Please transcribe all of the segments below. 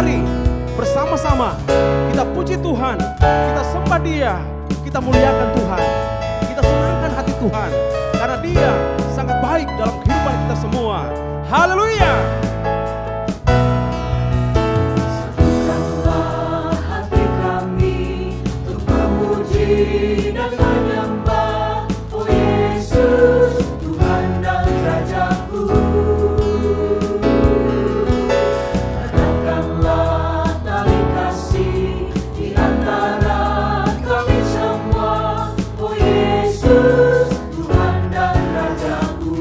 Mari bersama-sama kita puji Tuhan, kita sembah Dia, kita muliakan Tuhan, kita senangkan hati Tuhan, karena Dia sangat baik dalam kehidupan kita semua. Haleluya. Satukanlah hati kami untuk memuji dan menyembah, oh Yesus, Tuhan dan Rajaku. Eratkanlah tali kasih di antara kami semua, oh Yesus, Tuhan dan Rajaku.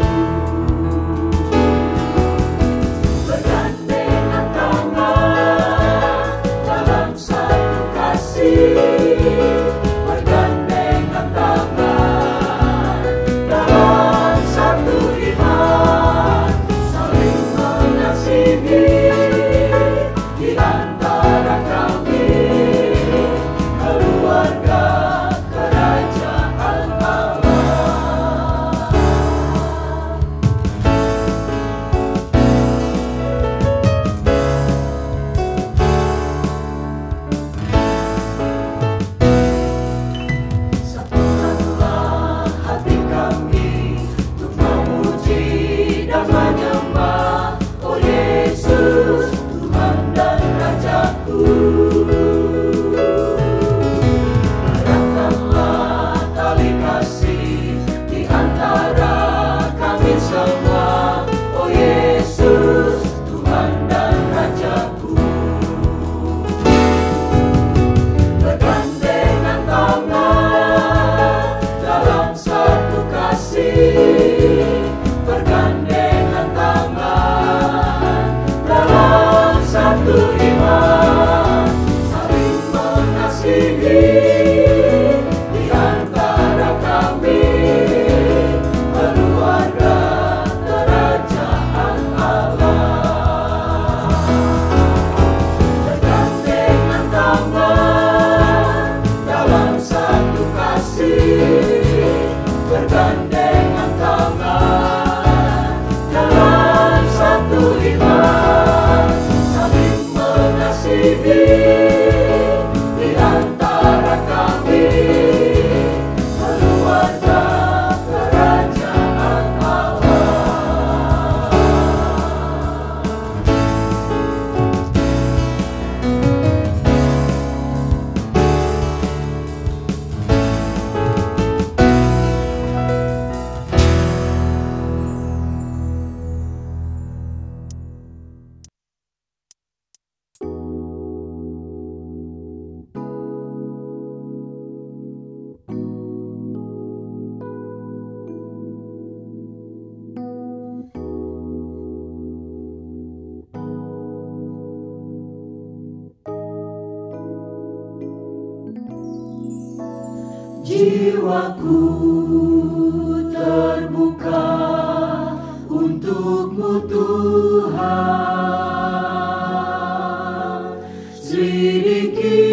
Bergandengan tangan dalam satu kasih, bergandengan tangan dalam satu iman, saling mengasihi di antara kami, keluarga kerajaan Allah. Satukanlah hati kami untuk memuji dan menyembah, oh Yesus, Tuhan dan Rajaku. Eratkanlah tali kasih di antara kami semua, oh Yesus, Tuhan dan Rajaku. Bergandengan tangan dalam satu kasih, bergandengan tangan dalam satu iman, saling mengasihi di antara kami, keluarga kerajaan Allah. Bergandengan tangan dalam satu kasih, bergandengan tangan dalam satu iman, saling mengasihi di antara kami, keluarga kerajaan Allah. Jiwaku terbuka untuk-Mu Tuhan, selidiki,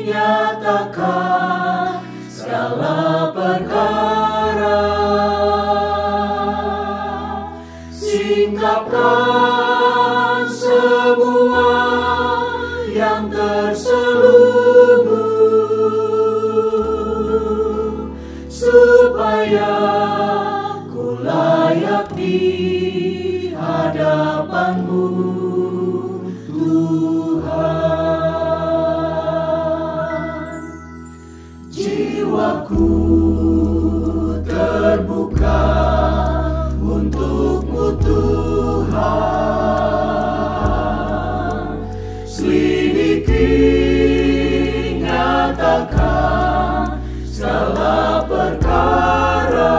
nyatakan segala perkara, singkapkan semua yang terselubung, supaya ku layak di hadapan-Mu Tuhan. Jiwaku terbuka untuk-Mu Tuhan, selidiki, nyatakan segala perkara,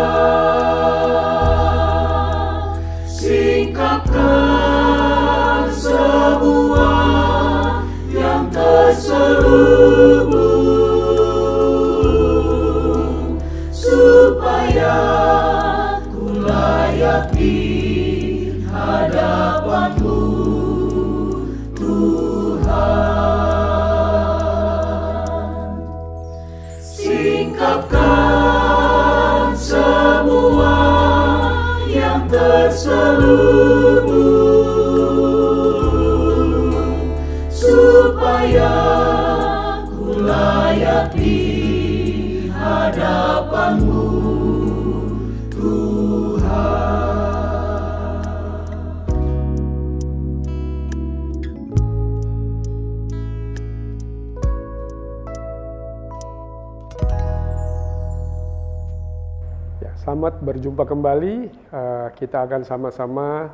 singkapkan semua yang terselubung, supaya ku layak di hadapan-Mu Tuhan. Singkapkan semua yang terselubung, Selamat berjumpa kembali. Kita akan sama-sama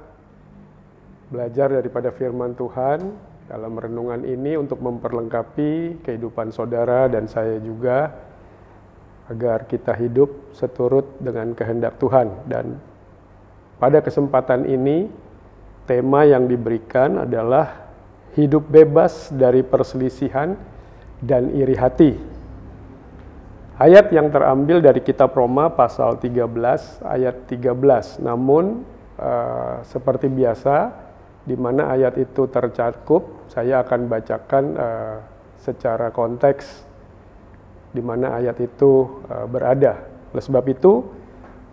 belajar daripada firman Tuhan dalam renungan ini untuk memperlengkapi kehidupan saudara dan saya juga, agar kita hidup seturut dengan kehendak Tuhan. Dan pada kesempatan ini, tema yang diberikan adalah hidup bebas dari perselisihan dan iri hati. Ayat yang terambil dari kitab Roma pasal 13 ayat 13. Namun seperti biasa, di mana ayat itu tercakup, saya akan bacakan secara konteks di mana ayat itu berada. Oleh sebab itu,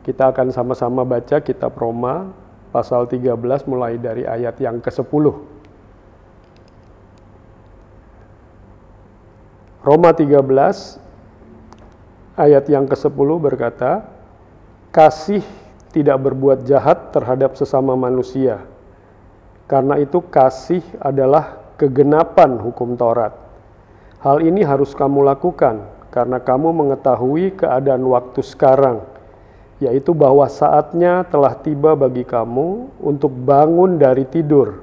kita akan sama-sama baca kitab Roma pasal 13 mulai dari ayat yang ke-10. Roma 13 ayat yang ke-10 berkata, kasih tidak berbuat jahat terhadap sesama manusia. Karena itu kasih adalah kegenapan hukum Taurat. Hal ini harus kamu lakukan, karena kamu mengetahui keadaan waktu sekarang, yaitu bahwa saatnya telah tiba bagi kamu untuk bangun dari tidur.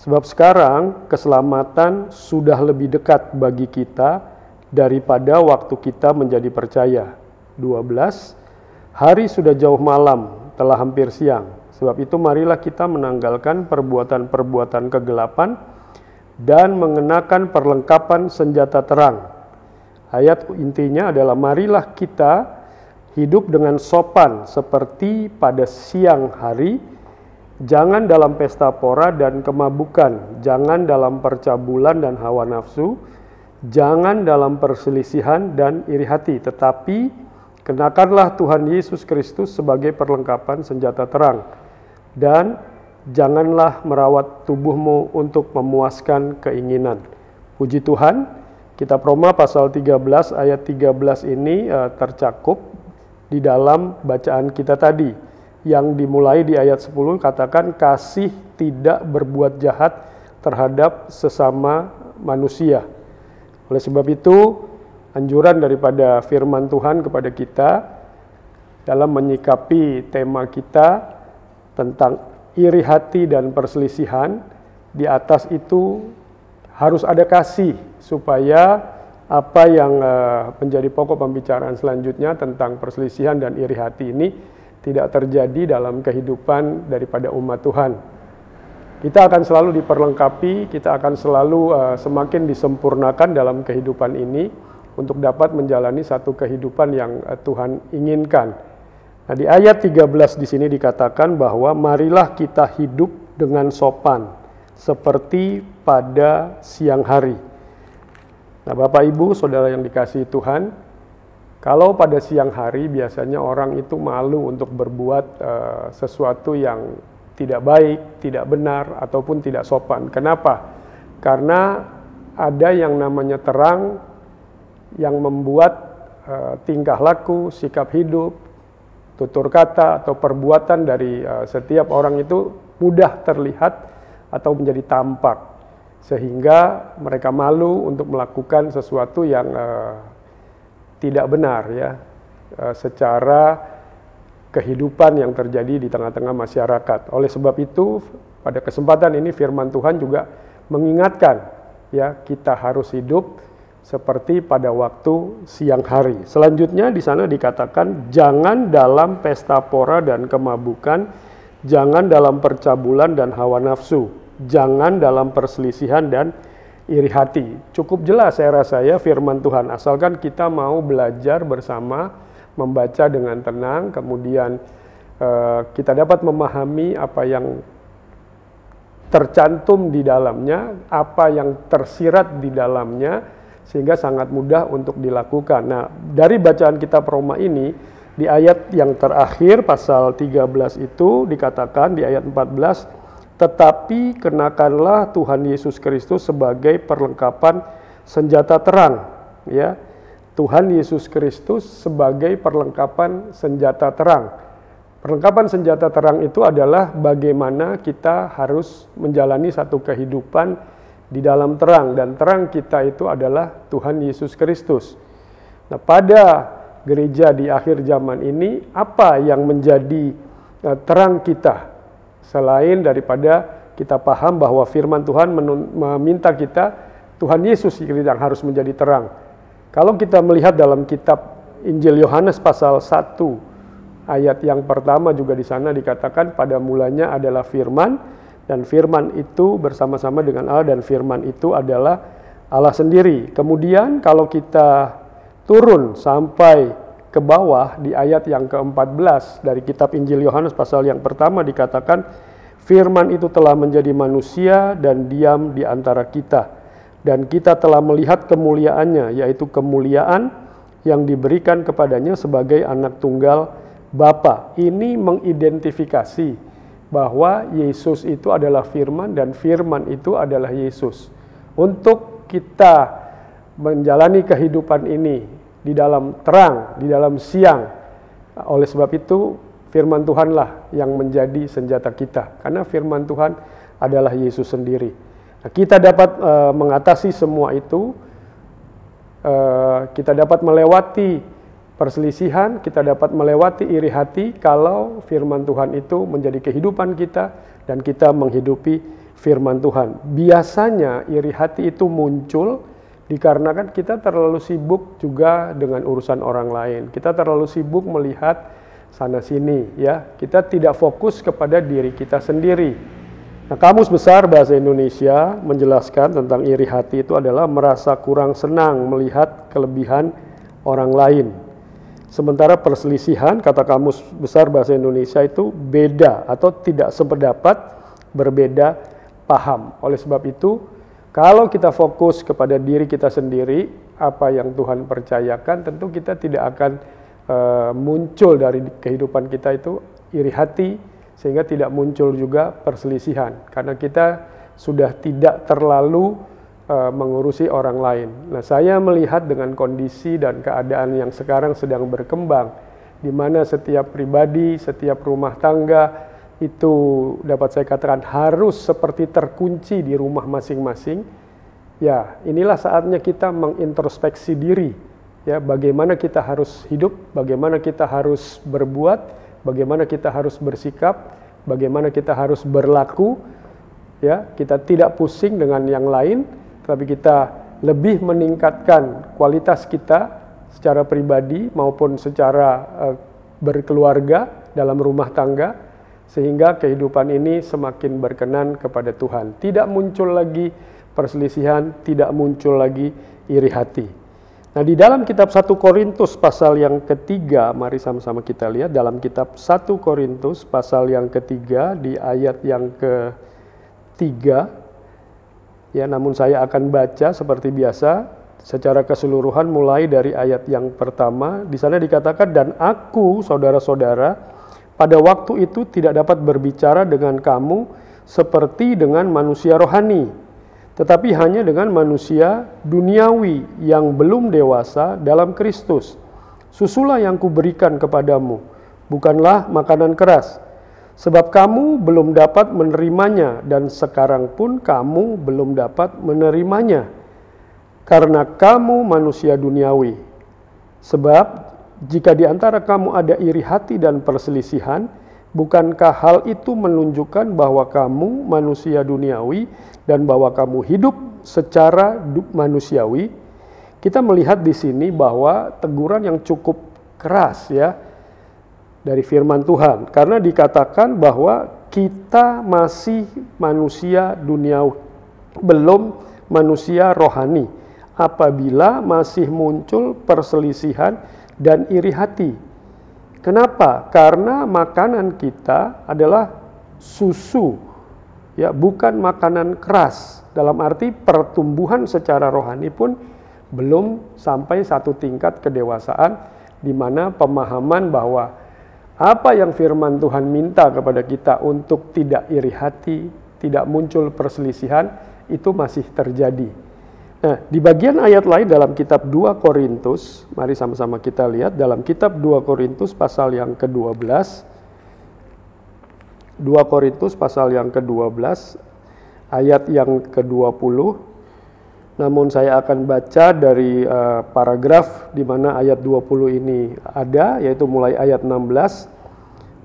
Sebab sekarang keselamatan sudah lebih dekat bagi kita daripada waktu kita menjadi percaya. 12. Hari sudah jauh malam, telah hampir siang. Sebab itu marilah kita menanggalkan perbuatan-perbuatan kegelapan dan mengenakan perlengkapan senjata terang. Ayat intinya adalah marilah kita hidup dengan sopan seperti pada siang hari, jangan dalam pesta pora dan kemabukan, jangan dalam percabulan dan hawa nafsu, jangan dalam perselisihan dan iri hati, tetapi kenakanlah Tuhan Yesus Kristus sebagai perlengkapan senjata terang. Dan janganlah merawat tubuhmu untuk memuaskan keinginan. Puji Tuhan, kitab Roma pasal 13 ayat 13 ini tercakup di dalam bacaan kita tadi. Yang dimulai di ayat 10 katakan kasih tidak berbuat jahat terhadap sesama manusia. Oleh sebab itu, anjuran daripada firman Tuhan kepada kita dalam menyikapi tema kita tentang iri hati dan perselisihan, di atas itu harus ada kasih supaya apa yang menjadi pokok pembicaraan selanjutnya tentang perselisihan dan iri hati ini tidak terjadi dalam kehidupan daripada umat Tuhan. Kita akan selalu diperlengkapi, kita akan selalu semakin disempurnakan dalam kehidupan ini untuk dapat menjalani satu kehidupan yang Tuhan inginkan. Nah, di ayat 13 di sini dikatakan bahwa marilah kita hidup dengan sopan seperti pada siang hari. Nah, Bapak Ibu, Saudara yang dikasihi Tuhan, kalau pada siang hari biasanya orang itu malu untuk berbuat sesuatu yang tidak baik, tidak benar, ataupun tidak sopan. Kenapa? Karena ada yang namanya terang yang membuat tingkah laku, sikap hidup, tutur kata, atau perbuatan dari setiap orang itu mudah terlihat atau menjadi tampak. Sehingga mereka malu untuk melakukan sesuatu yang tidak benar, ya, secara kehidupan yang terjadi di tengah-tengah masyarakat. Oleh sebab itu, pada kesempatan ini firman Tuhan juga mengingatkan, ya, kita harus hidup seperti pada waktu siang hari. Selanjutnya di sana dikatakan jangan dalam pesta pora dan kemabukan, jangan dalam percabulan dan hawa nafsu, jangan dalam perselisihan dan iri hati. Cukup jelas saya rasa ya firman Tuhan, asalkan kita mau belajar bersama, membaca dengan tenang, kemudian kita dapat memahami apa yang tercantum di dalamnya, apa yang tersirat di dalamnya, sehingga sangat mudah untuk dilakukan. Nah, dari bacaan kitab Roma ini, di ayat yang terakhir pasal 13 itu dikatakan di ayat 14, tetapi kenakanlah Tuhan Yesus Kristus sebagai perlengkapan senjata terang, ya. Tuhan Yesus Kristus sebagai perlengkapan senjata terang. Perlengkapan senjata terang itu adalah bagaimana kita harus menjalani satu kehidupan di dalam terang, dan terang kita itu adalah Tuhan Yesus Kristus. Nah, pada gereja di akhir zaman ini, apa yang menjadi terang kita selain daripada kita paham bahwa firman Tuhan meminta kita, Tuhan Yesus yang harus menjadi terang. Kalau kita melihat dalam kitab Injil Yohanes pasal 1 ayat yang pertama juga di sana dikatakan pada mulanya adalah firman, dan firman itu bersama-sama dengan Allah, dan firman itu adalah Allah sendiri. Kemudian kalau kita turun sampai ke bawah di ayat yang ke-14 dari kitab Injil Yohanes pasal yang pertama dikatakan, firman itu telah menjadi manusia dan diam di antara kita, dan kita telah melihat kemuliaannya, yaitu kemuliaan yang diberikan kepadanya sebagai anak tunggal Bapa. Ini mengidentifikasi bahwa Yesus itu adalah firman dan firman itu adalah Yesus. Untuk kita menjalani kehidupan ini di dalam terang, di dalam siang, oleh sebab itu firman Tuhanlah yang menjadi senjata kita, karena firman Tuhan adalah Yesus sendiri. Nah, kita dapat mengatasi semua itu, kita dapat melewati perselisihan, kita dapat melewati iri hati kalau firman Tuhan itu menjadi kehidupan kita dan kita menghidupi firman Tuhan. Biasanya iri hati itu muncul dikarenakan kita terlalu sibuk juga dengan urusan orang lain. Kita terlalu sibuk melihat sana sini, ya. Kita tidak fokus kepada diri kita sendiri. Nah, Kamus Besar Bahasa Indonesia menjelaskan tentang iri hati itu adalah merasa kurang senang melihat kelebihan orang lain. Sementara perselisihan, kata Kamus Besar Bahasa Indonesia itu beda atau tidak sependapat, berbeda paham. Oleh sebab itu, kalau kita fokus kepada diri kita sendiri, apa yang Tuhan percayakan, tentu kita tidak akan muncul dari kehidupan kita itu iri hati, sehingga tidak muncul juga perselisihan, karena kita sudah tidak terlalu mengurusi orang lain. Nah, saya melihat dengan kondisi dan keadaan yang sekarang sedang berkembang, di mana setiap pribadi, setiap rumah tangga itu dapat saya katakan harus seperti terkunci di rumah masing-masing. Ya, inilah saatnya kita mengintrospeksi diri. Ya, bagaimana kita harus hidup, bagaimana kita harus berbuat, bagaimana kita harus bersikap, bagaimana kita harus berlaku. Ya, kita tidak pusing dengan yang lain, tapi kita lebih meningkatkan kualitas kita secara pribadi maupun secara berkeluarga dalam rumah tangga, sehingga kehidupan ini semakin berkenan kepada Tuhan. Tidak muncul lagi perselisihan, tidak muncul lagi iri hati. Nah, di dalam kitab 1 Korintus pasal yang ketiga, mari sama-sama kita lihat dalam kitab 1 Korintus pasal yang ketiga di ayat yang ketiga. Ya, namun saya akan baca seperti biasa secara keseluruhan mulai dari ayat yang pertama. Di sana dikatakan, dan aku, saudara-saudara, pada waktu itu tidak dapat berbicara dengan kamu seperti dengan manusia rohani, tetapi hanya dengan manusia duniawi yang belum dewasa dalam Kristus. Susulah yang kuberikan kepadamu, bukanlah makanan keras, sebab kamu belum dapat menerimanya, dan sekarang pun kamu belum dapat menerimanya, karena kamu manusia duniawi. Sebab jika di antara kamu ada iri hati dan perselisihan, bukankah hal itu menunjukkan bahwa kamu manusia duniawi dan bahwa kamu hidup secara manusiawi? Kita melihat di sini bahwa teguran yang cukup keras, ya, dari firman Tuhan, karena dikatakan bahwa kita masih manusia duniawi, belum manusia rohani, apabila masih muncul perselisihan dan iri hati. Kenapa? Karena makanan kita adalah susu, ya, bukan makanan keras. Dalam arti pertumbuhan secara rohani pun belum sampai satu tingkat kedewasaan, di mana pemahaman bahwa apa yang firman Tuhan minta kepada kita untuk tidak iri hati, tidak muncul perselisihan, itu masih terjadi. Nah, di bagian ayat lain dalam kitab 2 Korintus, mari sama-sama kita lihat dalam kitab 2 Korintus pasal yang ke-12. 2 Korintus pasal yang ke-12 ayat yang ke-20. namun saya akan baca dari paragraf di mana ayat 20 ini ada, yaitu mulai ayat 16.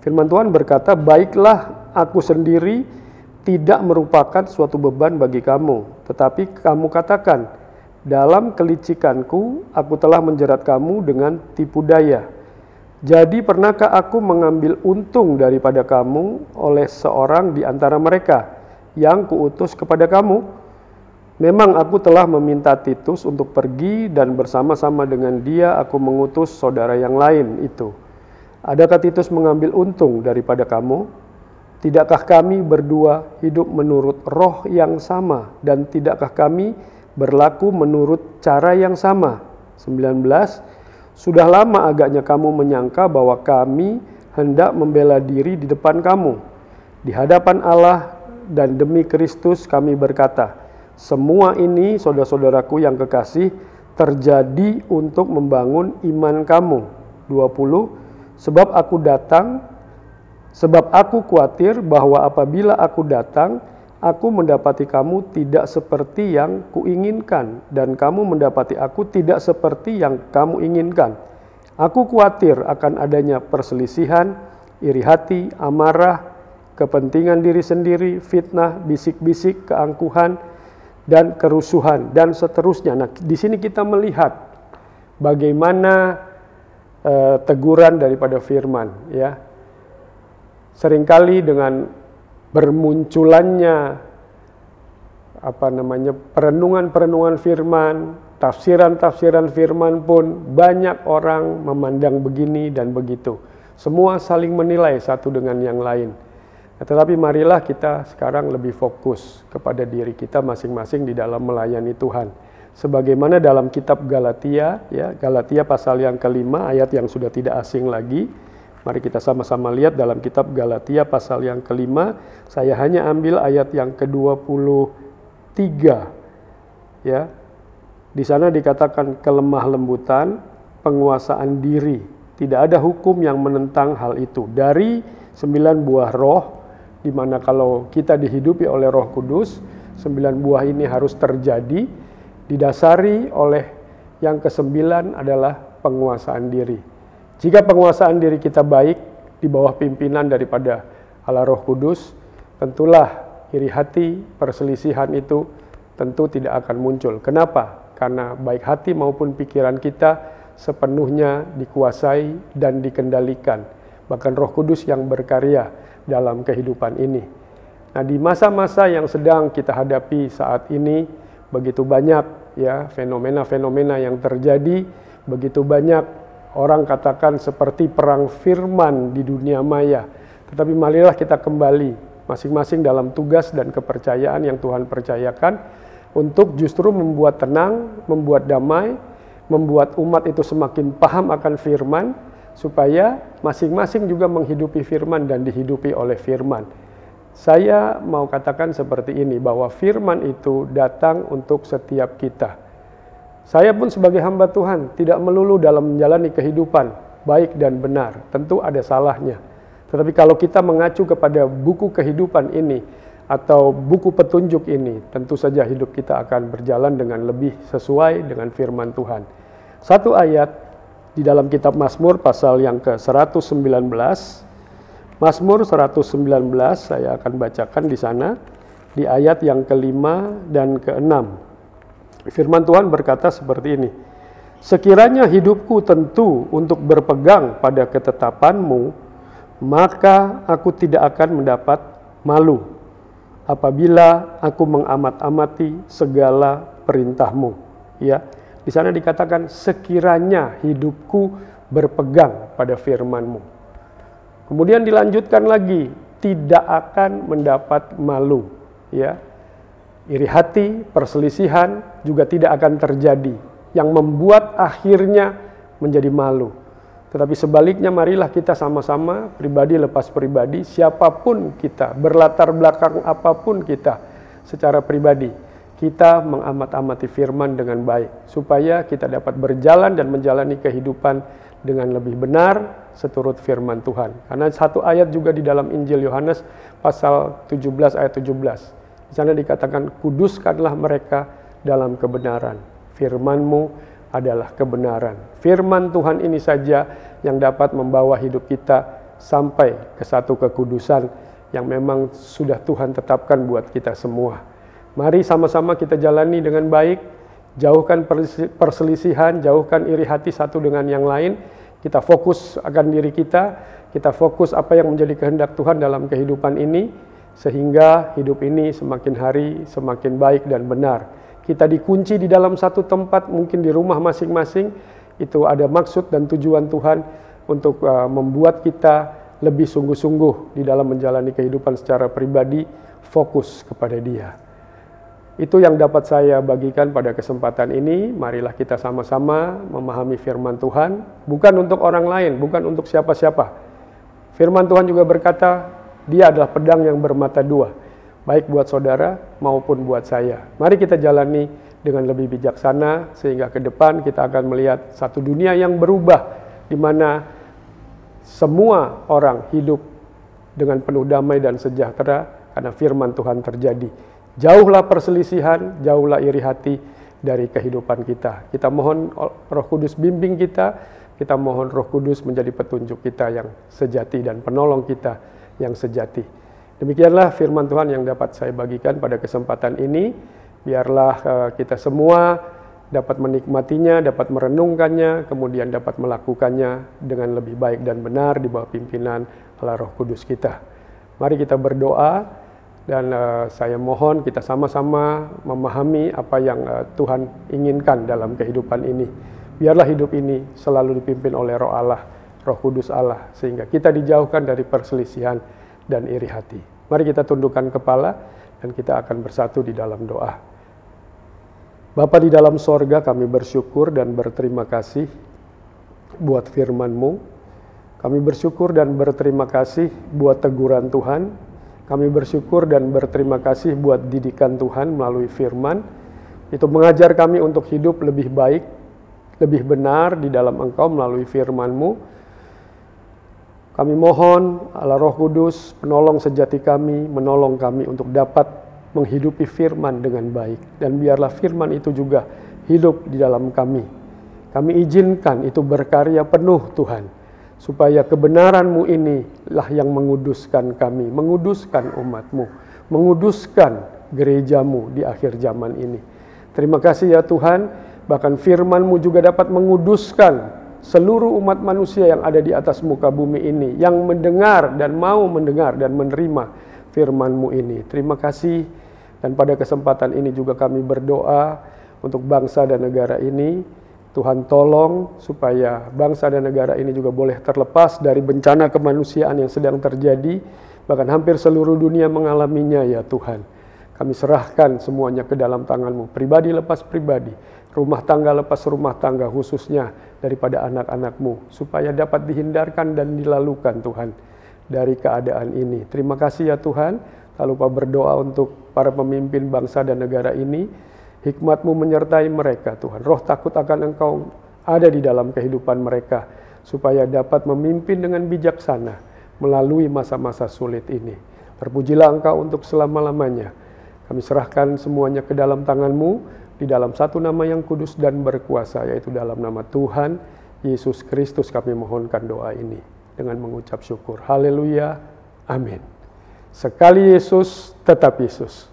Firman Tuhan berkata, "Baiklah, aku sendiri tidak merupakan suatu beban bagi kamu, tetapi kamu katakan, dalam kelicikanku aku telah menjerat kamu dengan tipu daya. Jadi pernahkah aku mengambil untung daripada kamu oleh seorang di antara mereka yang kuutus kepada kamu? Memang aku telah meminta Titus untuk pergi dan bersama-sama dengan dia aku mengutus saudara yang lain itu. Adakah Titus mengambil untung daripada kamu? Tidakkah kami berdua hidup menurut roh yang sama dan tidakkah kami berlaku menurut cara yang sama?" 19. "Sudah lama agaknya kamu menyangka bahwa kami hendak membela diri di depan kamu. Di hadapan Allah dan demi Kristus kami berkata, semua ini saudara-saudaraku yang kekasih terjadi untuk membangun iman kamu." 20. Sebab aku khawatir bahwa apabila aku datang, aku mendapati kamu tidak seperti yang kuinginkan, dan kamu mendapati aku tidak seperti yang kamu inginkan. Aku khawatir akan adanya perselisihan, iri hati, amarah, kepentingan diri sendiri, fitnah, bisik-bisik, keangkuhan, dan kerusuhan, dan seterusnya. Nah, di sini kita melihat bagaimana teguran daripada firman, ya. Seringkali dengan bermunculannya perenungan-perenungan firman, tafsiran-tafsiran firman pun banyak orang memandang begini dan begitu. Semua saling menilai satu dengan yang lain. Tetapi marilah kita sekarang lebih fokus kepada diri kita masing-masing di dalam melayani Tuhan. Sebagaimana dalam kitab Galatia, ya, Galatia pasal yang kelima, ayat yang sudah tidak asing lagi. Mari kita sama-sama lihat dalam kitab Galatia pasal yang kelima. Saya hanya ambil ayat yang ke-23. Ya. Di sana dikatakan kelemah lembutan, penguasaan diri. Tidak ada hukum yang menentang hal itu. Dari 9 buah roh, di mana kalau kita dihidupi oleh Roh Kudus, 9 buah ini harus terjadi, didasari oleh yang ke-9 adalah penguasaan diri. Jika penguasaan diri kita baik di bawah pimpinan daripada Allah Roh Kudus, tentulah iri hati, perselisihan itu tentu tidak akan muncul. Kenapa? Karena baik hati maupun pikiran kita sepenuhnya dikuasai dan dikendalikan. Bahkan Roh Kudus yang berkarya dalam kehidupan ini. Nah, di masa-masa yang sedang kita hadapi saat ini, begitu banyak ya fenomena-fenomena yang terjadi, begitu banyak orang katakan seperti perang firman di dunia maya. Tetapi marilah kita kembali masing-masing dalam tugas dan kepercayaan yang Tuhan percayakan untuk justru membuat tenang, membuat damai, membuat umat itu semakin paham akan firman, supaya masing-masing juga menghidupi firman dan dihidupi oleh firman. Saya mau katakan seperti ini, bahwa firman itu datang untuk setiap kita. Saya pun sebagai hamba Tuhan tidak melulu dalam menjalani kehidupan baik dan benar, tentu ada salahnya. Tetapi kalau kita mengacu kepada buku kehidupan ini atau buku petunjuk ini, tentu saja hidup kita akan berjalan dengan lebih sesuai dengan firman Tuhan. Satu ayat di dalam kitab Mazmur pasal yang ke-119, Mazmur 119 saya akan bacakan di sana di ayat yang ke-5 dan ke-6. Firman Tuhan berkata seperti ini, "Sekiranya hidupku tentu untuk berpegang pada ketetapanmu, maka aku tidak akan mendapat malu apabila aku mengamat-amati segala perintahmu." Ya, di sana dikatakan sekiranya hidupku berpegang pada firman-Mu. Kemudian dilanjutkan lagi, tidak akan mendapat malu, ya. Iri hati, perselisihan juga tidak akan terjadi, yang membuat akhirnya menjadi malu. Tetapi sebaliknya marilah kita sama-sama, pribadi lepas pribadi, siapapun kita, berlatar belakang apapun kita secara pribadi, kita mengamat-amati firman dengan baik, supaya kita dapat berjalan dan menjalani kehidupan dengan lebih benar seturut firman Tuhan. Karena satu ayat juga di dalam Injil Yohanes pasal 17 ayat 17. Di sana dikatakan, kuduskanlah mereka dalam kebenaran. Firman-Mu adalah kebenaran. Firman Tuhan ini saja yang dapat membawa hidup kita sampai ke satu kekudusan yang memang sudah Tuhan tetapkan buat kita semua. Mari sama-sama kita jalani dengan baik, jauhkan perselisihan, jauhkan iri hati satu dengan yang lain. Kita fokus akan diri kita fokus apa yang menjadi kehendak Tuhan dalam kehidupan ini, sehingga hidup ini semakin hari semakin baik dan benar. Kita dikunci di dalam satu tempat, mungkin di rumah masing-masing, itu ada maksud dan tujuan Tuhan untuk membuat kita lebih sungguh-sungguh di dalam menjalani kehidupan secara pribadi, fokus kepada Dia. Itu yang dapat saya bagikan pada kesempatan ini. Marilah kita sama-sama memahami firman Tuhan, bukan untuk orang lain, bukan untuk siapa-siapa. Firman Tuhan juga berkata, Dia adalah pedang yang bermata dua, baik buat saudara maupun buat saya. Mari kita jalani dengan lebih bijaksana, sehingga ke depan kita akan melihat satu dunia yang berubah, di mana semua orang hidup dengan penuh damai dan sejahtera karena firman Tuhan terjadi. Jauhlah perselisihan, jauhlah iri hati dari kehidupan kita. Kita mohon Roh Kudus bimbing kita mohon Roh Kudus menjadi petunjuk kita yang sejati dan penolong kita yang sejati. Demikianlah firman Tuhan yang dapat saya bagikan pada kesempatan ini. Biarlah kita semua dapat menikmatinya, dapat merenungkannya, kemudian dapat melakukannya dengan lebih baik dan benar di bawah pimpinan Allah Roh Kudus kita. Mari kita berdoa, dan saya mohon kita sama-sama memahami apa yang Tuhan inginkan dalam kehidupan ini. Biarlah hidup ini selalu dipimpin oleh Roh Allah, Roh Kudus Allah, sehingga kita dijauhkan dari perselisihan dan iri hati. Mari kita tundukkan kepala dan kita akan bersatu di dalam doa. Bapa di dalam sorga, kami bersyukur dan berterima kasih buat firman-Mu. Kami bersyukur dan berterima kasih buat teguran Tuhan. Kami bersyukur dan berterima kasih buat didikan Tuhan melalui firman. Itu mengajar kami untuk hidup lebih baik, lebih benar di dalam Engkau melalui firman-Mu. Kami mohon Allah Roh Kudus, penolong sejati kami, menolong kami untuk dapat menghidupi firman dengan baik. Dan biarlah firman itu juga hidup di dalam kami. Kami izinkan itu berkarya penuh Tuhan, supaya kebenaran-Mu inilah yang menguduskan kami, menguduskan umat-Mu, menguduskan gereja-Mu di akhir zaman ini. Terima kasih ya Tuhan, bahkan firman-Mu juga dapat menguduskan seluruh umat manusia yang ada di atas muka bumi ini, yang mendengar dan mau mendengar dan menerima firman-Mu ini. Terima kasih. Dan pada kesempatan ini juga kami berdoa untuk bangsa dan negara ini. Tuhan tolong supaya bangsa dan negara ini juga boleh terlepas dari bencana kemanusiaan yang sedang terjadi. Bahkan hampir seluruh dunia mengalaminya ya Tuhan. Kami serahkan semuanya ke dalam tangan-Mu. Pribadi lepas pribadi, rumah tangga lepas rumah tangga, khususnya daripada anak-anak-Mu, supaya dapat dihindarkan dan dilalukan Tuhan dari keadaan ini. Terima kasih ya Tuhan. Tak lupa berdoa untuk para pemimpin bangsa dan negara ini. Hikmat-Mu menyertai mereka Tuhan. Roh takut akan Engkau ada di dalam kehidupan mereka, supaya dapat memimpin dengan bijaksana melalui masa-masa sulit ini. Terpujilah Engkau untuk selama-lamanya. Kami serahkan semuanya ke dalam tangan-Mu, di dalam satu nama yang kudus dan berkuasa, yaitu dalam nama Tuhan Yesus Kristus kami mohonkan doa ini dengan mengucap syukur. Haleluya. Amin. Sekali Yesus, tetap Yesus.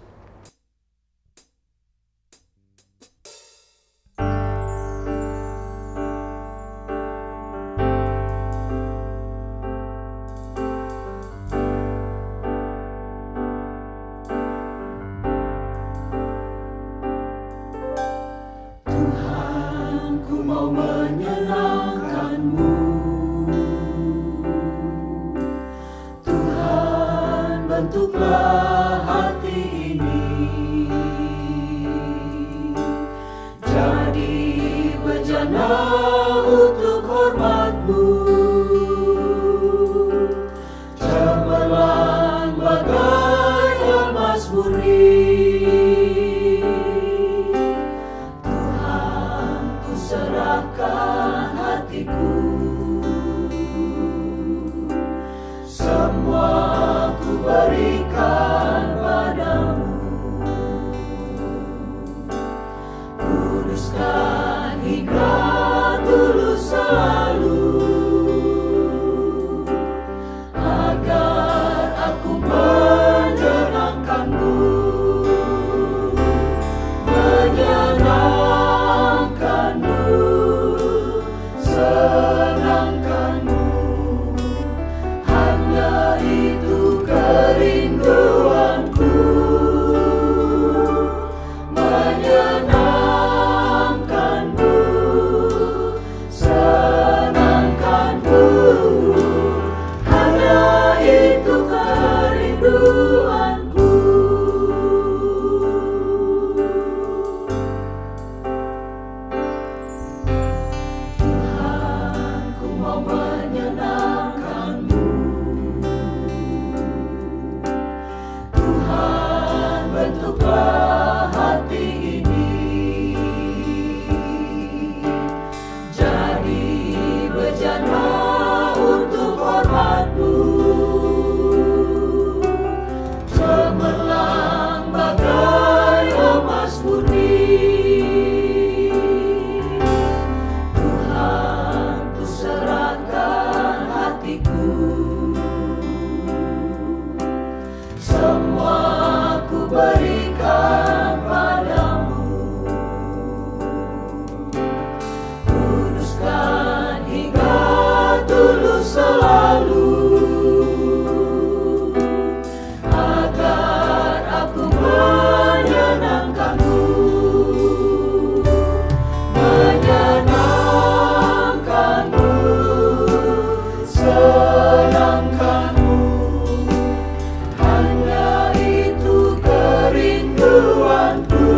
Tuhan, ku mau menyenangkan-Mu. Tuhan, bentuklah hati ini. yang ku